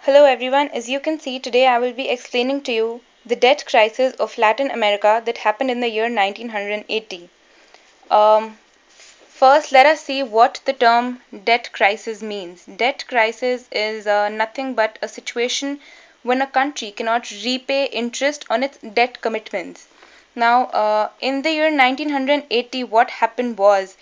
Hello everyone, as you can see today I will be explaining to you the debt crisis of Latin America that happened in the year 1980. First, let us see what the term debt crisis means. Debt crisis is nothing but a situation when a country cannot repay interest on its debt commitments. Now, in the year 1980, what happened was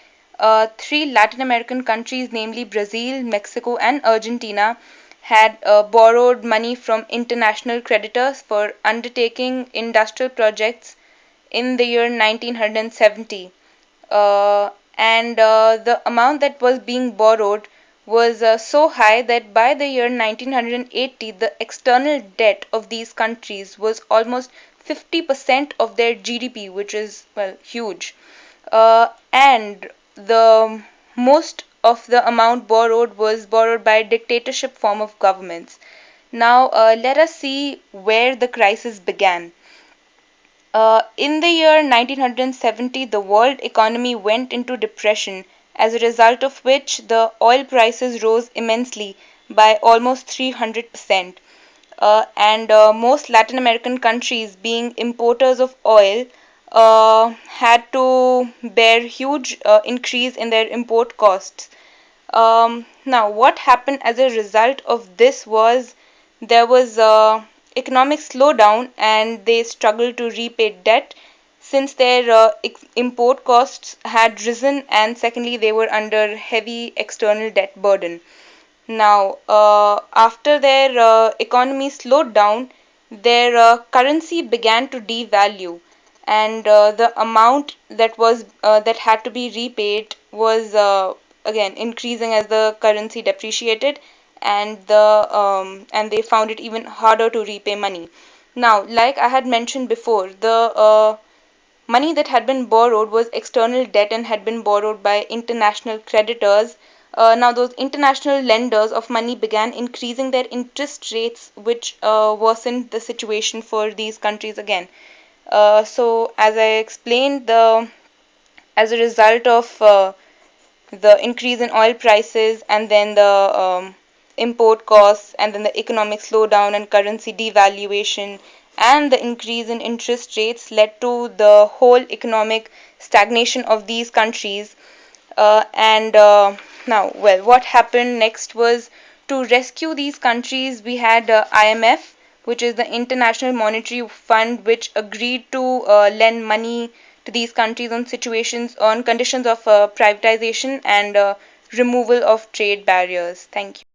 three Latin American countries, namely Brazil, Mexico, and Argentina, had borrowed money from international creditors for undertaking industrial projects in the year 1970. And the amount that was being borrowed was so high that by the year 1980, the external debt of these countries was almost 50% of their GDP, which is, well, huge. And the most of the amount borrowed was borrowed by dictatorship form of governments. Now, let us see where the crisis began. In the year 1970, the world economy went into depression, as a result of which the oil prices rose immensely by almost 300%. And most Latin American countries, being importers of oil, had to bear huge increase in their import costs. Now, what happened as a result of this was there was a economic slowdown and they struggled to repay debt since their import costs had risen, and secondly, they were under heavy external debt burden. Now, after their economy slowed down, their currency began to devalue, and the amount that had to be repaid was again increasing as the currency depreciated, and they found it even harder to repay money. Now, like I had mentioned before, the money that had been borrowed was external debt and had been borrowed by international creditors. Now, those international lenders of money began increasing their interest rates, which worsened the situation for these countries again. So, as I explained, as a result of the increase in oil prices and then the import costs and then the economic slowdown and currency devaluation and the increase in interest rates led to the whole economic stagnation of these countries. And now, well, what happened next was to rescue these countries. We had IMF, which is the International Monetary Fund, which agreed to lend money to these countries on situations on conditions of privatization and removal of trade barriers. Thank you.